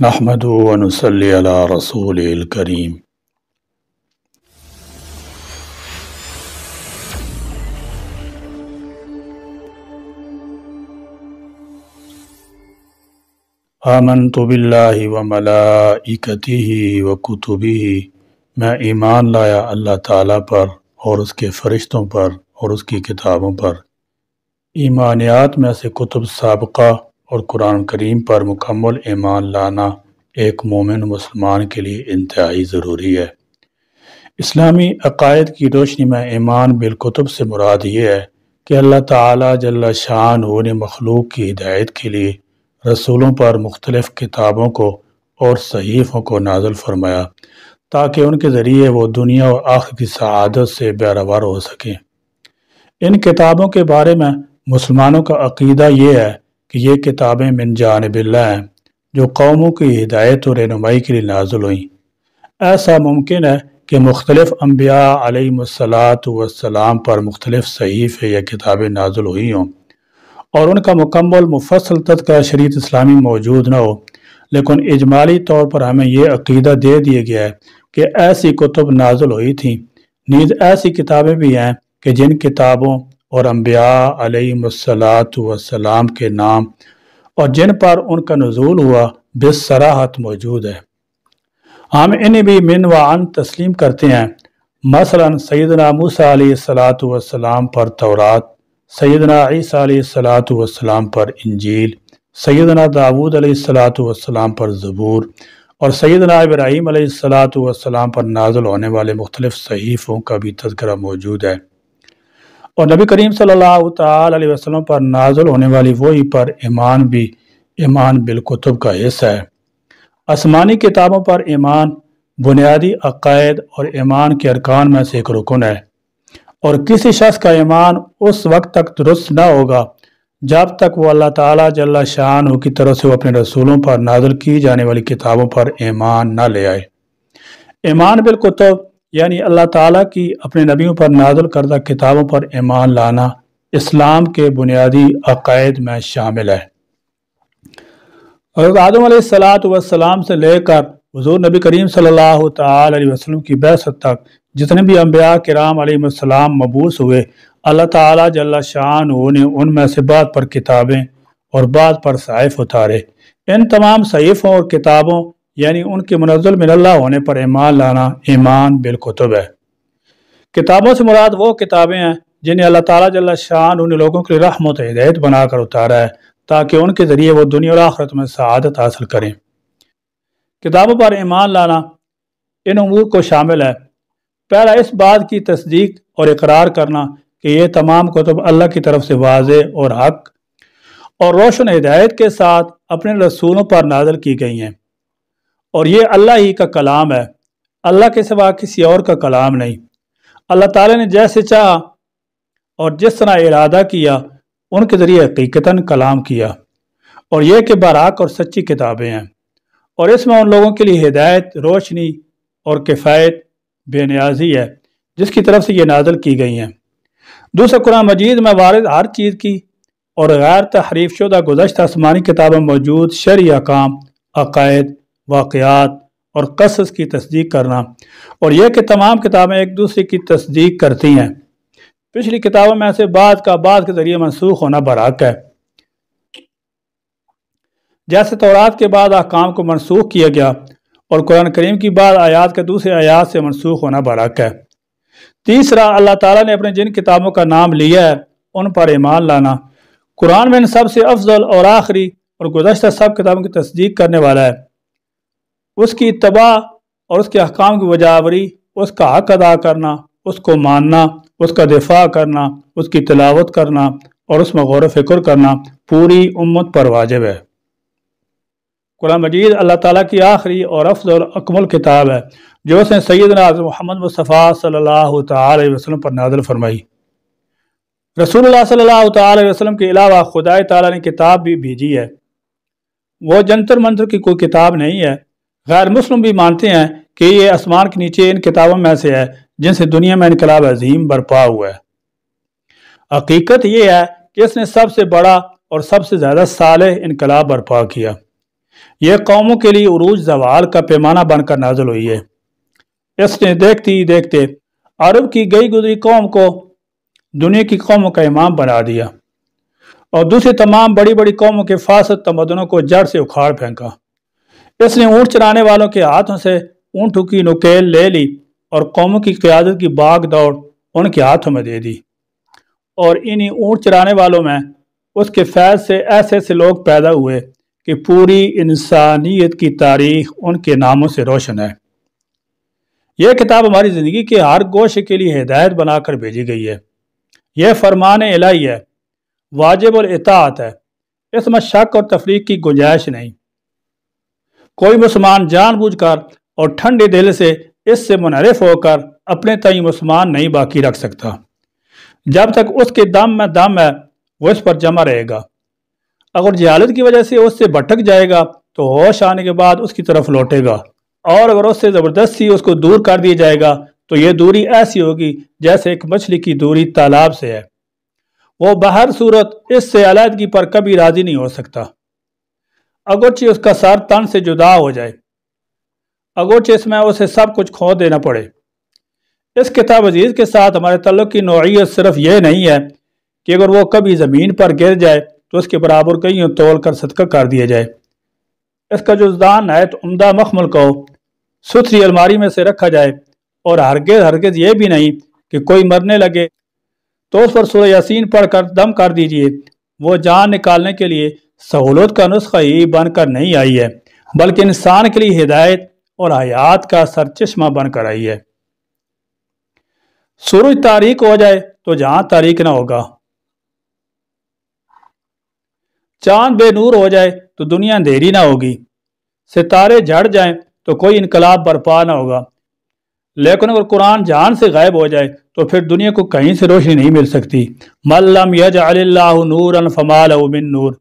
نحمدہ و نصلی علی رسولہ الکریم۔ آمنت باللہ و ملائکتہ و کتبہ، میں ایمان لایا اللہ تعالیٰ پر اور اس کے فرشتوں پر اور اس کی کتابوں پر۔ ایمانیات میں سے کتب سابقہ اور قرآن کریم پر مکمل ایمان لانا ایک مومن مسلمان کے لیے انتہائی ضروری ہے۔ اسلامی عقائد کی روشنی میں ایمان بالکتب سے مراد یہ ہے کہ اللہ تعالیٰ جل شانہ نے مخلوق کی ہدایت کے لیے رسولوں پر مختلف کتابوں کو اور صحیفوں کو نازل فرمایا تاکہ ان کے ذریعے وہ دنیا اور آخرت کی سعادت سے بہرور ہو سکیں۔ ان کتابوں کے بارے میں مسلمانوں کا عقیدہ یہ ہے کہ یہ کتابیں من جانب اللہ ہیں جو قوموں کی ہدایت اور رہنمائی کے لیے نازل ہوئیں۔ ایسا ممکن ہے کہ مختلف انبیاء علیہم السلام پر مختلف صحیفے یا کتابیں نازل ہوئی ہوں اور ان کا مکمل مفصل تذکرہ شریعت اسلامی موجود نہ ہو، لیکن اجمالی طور پر ہمیں یہ عقیدہ دے دیا گیا ہے کہ ایسی کتب نازل ہوئی تھیں۔ نیز ایسی کتابیں بھی ہیں کہ جن کتابوں اور انبیاء علیہم السلام کے نام اور جن پر ان کا نزول ہوا بصراحت موجود ہے۔ ہم انہیں بھی من و عن تسلیم کرتے ہیں۔ مثلا سیدنا موسیٰ علیہ السلام پر تورات، سیدنا عیسیٰ علیہ السلام پر انجیل، سیدنا داود علیہ السلام پر زبور اور سیدنا ابراہیم علیہ السلام پر نازل ہونے والے مختلف صحیفوں کا بھی تذکرہ موجود ہے، اور نبی کریم صلی اللہ تعالی علیہ وسلم پر نازل ہونے والی وحی پر ایمان بھی ایمان بالکتب کا حصہ ہے۔ آسمانی کتابوں پر ایمان بنیادی عقائد اور ایمان کے ارکان میں سے ایک رکن ہے، اور کسی شخص کا ایمان اس وقت تک درست نہ ہوگا جب تک وہ اللہ تعالیٰ جل شانہ کی طرف سے وہ اپنے رسولوں پر نازل کی جانے والی کتابوں پر ایمان نہ لے آئے۔ ایمان بالکتب یعنی اللہ تعالیٰ کی اپنے نبیوں پر نازل کردہ کتابوں پر ایمان لانا اسلام کے بنیادی عقائد میں شامل ہے۔ حضرت آدم علیہ السلام سے لے کر حضور نبی کریم صلی اللہ تعالی علیہ وسلم کی بعثت تک جتنے بھی انبیاء کرام علیہ السلام مبعوث ہوئے، اللہ تعالیٰ جل شانہ نے ان میں سے بعض پر کتابیں اور بعض پر صحائف اتارے۔ ان تمام صحیفوں اور کتابوں یعنی ان کے منزل من اللہ ہونے پر ایمان لانا ایمان بالکتب ہے۔ کتابوں سے مراد وہ کتابیں ہیں جنہیں اللہ تعالیٰ جل شانہ نے لوگوں کے لیے رحمت و ہدایت بنا کر اتارا ہے تاکہ ان کے ذریعے وہ دنیا اور آخرت میں سعادت حاصل کریں۔ کتابوں پر ایمان لانا ان امور کو شامل ہے۔ پہلا، اس بات کی تصدیق اور اقرار کرنا کہ یہ تمام کتب اللہ کی طرف سے واضح اور حق اور روشن ہدایت کے ساتھ اپنے رسولوں پر نازل کی گئی ہیں، اور یہ اللہ ہی کا کلام ہے، اللہ کے سوا کسی اور کا کلام نہیں۔ اللہ تعالیٰ نے جیسے چاہا اور جس طرح ارادہ کیا ان کے ذریعے حقیقتاً کلام کیا، اور یہ کہ برحق اور سچی کتابیں ہیں، اور اس میں ان لوگوں کے لیے ہدایت، روشنی اور کفایت بے نیازی ہے جس کی طرف سے یہ نازل کی گئی ہیں۔ دوسرا، قرآن مجید میں وارد ہر چیز کی اور غیر تحریف شدہ گزشتہ آسمانی کتابوں موجود شرعی احکام، عقائد، واقعات اور قصص کی تصدیق کرنا، اور یہ کہ تمام کتابیں ایک دوسرے کی تصدیق کرتی ہیں۔ پچھلی کتابوں میں سے بعض کا بعض کے ذریعے منسوخ ہونا برحق ہے، جیسے تورات کے بعد احکام کو منسوخ کیا گیا اور قرآن کریم کی بعض آیات کے دوسرے آیات سے منسوخ ہونا برحق ہے۔ تیسرا، اللہ تعالیٰ نے اپنے جن کتابوں کا نام لیا ہے ان پر ایمان لانا۔ قرآن میں ان سب سے افضل اور آخری اور گزشتہ سب کتابوں کی تصدیق کرنے والا ہے۔ اس کی اتباع اور اس کے احکام کی بجاوری، اس کا حق ادا کرنا، اس کو ماننا، اس کا دفاع کرنا، اس کی تلاوت کرنا اور اس میں غور و فکر کرنا پوری امت پر واجب ہے۔ قرآن مجید اللہ تعالیٰ کی آخری اور افضل اکمل کتاب ہے جو اس نے سیدنا محمد مصطفیٰ صلی اللہ تعالی علیہ وسلم پر نازل فرمائی۔ رسول اللہ صلی اللہ تعالی علیہ وسلم کے علاوہ خدا تعالیٰ نے کتاب بھی بھیجی ہے، وہ جنتر منتر کی کوئی کتاب نہیں ہے۔ غیر مسلم بھی مانتے ہیں کہ یہ آسمان کے نیچے ان کتابوں میں سے ہے جن سے دنیا میں انقلاب عظیم برپا ہوا ہے۔ حقیقت یہ ہے کہ اس نے سب سے بڑا اور سب سے زیادہ صالح انقلاب برپا کیا۔ یہ قوموں کے لیے عروج زوال کا پیمانہ بن کر نازل ہوئی ہے۔ اس نے دیکھتے ہی دیکھتے عرب کی گئی گزری قوم کو دنیا کی قوموں کا امام بنا دیا اور دوسری تمام بڑی بڑی قوموں کے فاسد تمدنوں کو جڑ سے اکھاڑ پھینکا۔ اس نے اونٹ چرانے والوں کے ہاتھوں سے اونٹوں کی نکیل لے لی اور قوموں کی قیادت کی باغ دوڑ ان کے ہاتھوں میں دے دی، اور انہی اونٹ چرانے والوں میں اس کے فیض سے ایسے ایسے لوگ پیدا ہوئے کہ پوری انسانیت کی تاریخ ان کے ناموں سے روشن ہے۔ یہ کتاب ہماری زندگی کے ہر گوشے کے لیے ہدایت بنا کر بھیجی گئی ہے۔ یہ فرمان الہی ہے، واجب الاطاعت ہے، اس میں شک اور تفریق کی گنجائش نہیں۔ کوئی مسلمان جان بوجھ کر اور ٹھنڈے دل سے اس سے منحرف ہو کر اپنے تئیں مسلمان نہیں باقی رکھ سکتا۔ جب تک اس کے دم میں دم ہے وہ اس پر جمع رہے گا۔ اگر جہالت کی وجہ سے اس سے بھٹک جائے گا تو ہوش آنے کے بعد اس کی طرف لوٹے گا، اور اگر اس سے زبردستی اس کو دور کر دیا جائے گا تو یہ دوری ایسی ہوگی جیسے ایک مچھلی کی دوری تالاب سے ہے۔ وہ بہر صورت اس سے علیحدگی پر کبھی راضی نہیں ہو سکتا، اگرچہ اس کا سر تن سے جدا ہو جائے، اگرچہ اس میں اسے سب کچھ کھو دینا پڑے۔ اس کتاب عزیز کے ساتھ ہمارے تعلق کی نوعیت صرف یہ نہیں ہے کہ اگر وہ کبھی زمین پر گر جائے تو اس کے برابر کہیں تول کر صدقہ کر دیا جائے۔ اس کا جزدان نہایت عمدہ مخمل کو ستھری الماری میں سے رکھا جائے، اور ہرگز یہ بھی نہیں کہ کوئی مرنے لگے تو اس پر سورہ یاسین پڑھ کر دم کر دیجئے۔ وہ جان نکالنے کے لیے سہولت کا نسخہ ہی بن کر نہیں آئی ہے، بلکہ انسان کے لیے ہدایت اور حیات کا سرچشمہ بن کر آئی ہے۔ سورج تاریک ہو جائے تو جہاں تاریک نہ ہوگا، چاند بے نور ہو جائے تو دنیا اندھیری نہ ہوگی، ستارے جھڑ جائیں تو کوئی انقلاب برپا نہ ہوگا، لیکن اگر قرآن جہان سے غائب ہو جائے تو پھر دنیا کو کہیں سے روشنی نہیں مل سکتی۔ من لم یجعل اللہ نورا فما لہ من نور۔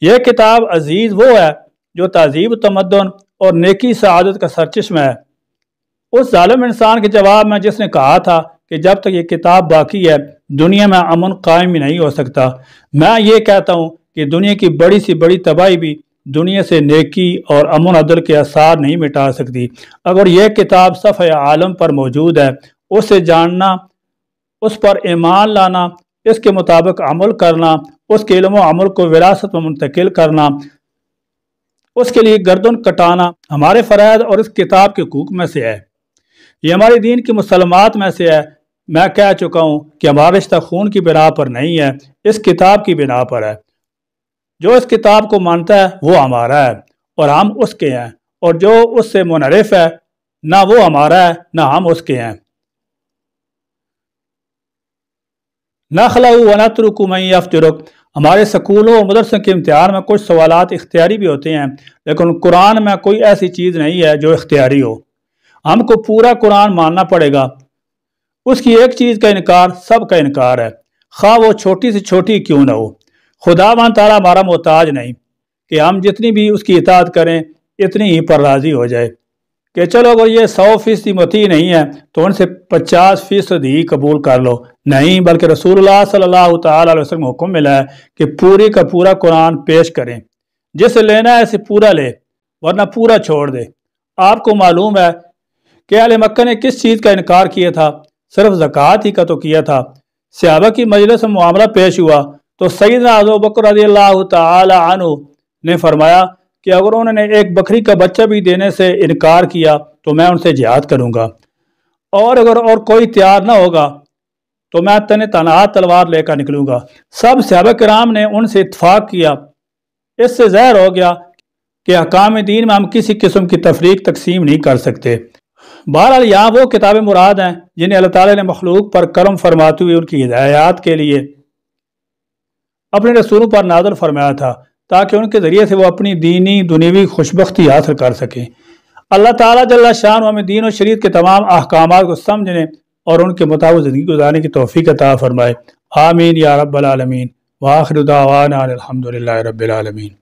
یہ کتاب عزیز وہ ہے جو تہذیب تمدن اور نیکی سعادت کا سرچشمہ ہے۔ اس ظالم انسان کے جواب میں جس نے کہا تھا کہ جب تک یہ کتاب باقی ہے دنیا میں امن قائم ہی نہیں ہو سکتا، میں یہ کہتا ہوں کہ دنیا کی بڑی سی بڑی تباہی بھی دنیا سے نیکی اور امن عدل کے آثار نہیں مٹا سکتی۔ اگر یہ کتاب صفحہ عالم پر موجود ہے، اسے جاننا، اس پر ایمان لانا، اس کے مطابق عمل کرنا، اس کے علم و عمل کو وراثت میں منتقل کرنا، اس کے لیے گردن کٹانا ہمارے فرائض اور اس کتاب کے حقوق میں سے ہے۔ یہ ہمارے دین کی مسلمات میں سے ہے۔ میں کہہ چکا ہوں کہ ہمارا رشتہ خون کی بنا پر نہیں ہے، اس کتاب کی بنا پر ہے۔ جو اس کتاب کو مانتا ہے وہ ہمارا ہے اور ہم اس کے ہیں، اور جو اس سے منحرف ہے نہ وہ ہمارا ہے نہ ہم اس کے ہیں۔ نخلع ونترک من یفترک۔ ہمارے سکولوں اور مدرسوں کے امتحان میں کچھ سوالات اختیاری بھی ہوتے ہیں، لیکن قرآن میں کوئی ایسی چیز نہیں ہے جو اختیاری ہو۔ ہم کو پورا قرآن ماننا پڑے گا۔ اس کی ایک چیز کا انکار سب کا انکار ہے، خواہ وہ چھوٹی سے چھوٹی کیوں نہ ہو۔ خداوند تعالیٰ ہمارا محتاج نہیں کہ ہم جتنی بھی اس کی اطاعت کریں اتنی ہی پر راضی ہو جائے کہ چلو اگر یہ 100% مطیع نہیں ہے تو ان سے 50% ہی قبول کر لو۔ نہیں، بلکہ رسول اللہ صلی اللہ تعالیٰ علیہ وسلم حکم ملا ہے کہ پوری کا پورا قرآن پیش کریں، جسے لینا ہے اسے پورا لے ورنہ پورا چھوڑ دے۔ آپ کو معلوم ہے کہ اہل مکہ نے کس چیز کا انکار کیا تھا؟ صرف زکوٰۃ ہی کا تو کیا تھا۔ صحابہ کی مجلس میں معاملہ پیش ہوا تو سیدنا ابو بکر رضی اللہ تعالی عنہ نے فرمایا کہ اگر انہوں نے ایک بکری کا بچہ بھی دینے سے انکار کیا تو میں ان سے جہاد کروں گا، اور اگر اور کوئی تیار نہ ہوگا تو میں تنہا تلوار لے کر نکلوں گا۔ سب صحابہ کرام نے ان سے اتفاق کیا۔ اس سے ظاہر ہو گیا کہ احکام دین میں ہم کسی قسم کی تفریق تقسیم نہیں کر سکتے۔ بہرحال یہاں وہ کتابیں مراد ہیں جنہیں اللہ تعالیٰ نے مخلوق پر کرم فرماتے ہوئے ان کی ہدایات کے لیے اپنے رسولوں پر نازل فرمایا تھا، تاکہ ان کے ذریعے سے وہ اپنی دینی دنیوی خوشبختی حاصل کر سکیں۔ اللہ تعالیٰ جل شان ہمیں دین و شریعت کے تمام احکامات کو سمجھنے اور ان کے مطابق زندگی گزارنے کی توفیق عطا فرمائے۔ آمین یا رب العالمین۔ وآخر دعوانا الحمدللہ رب العالمین۔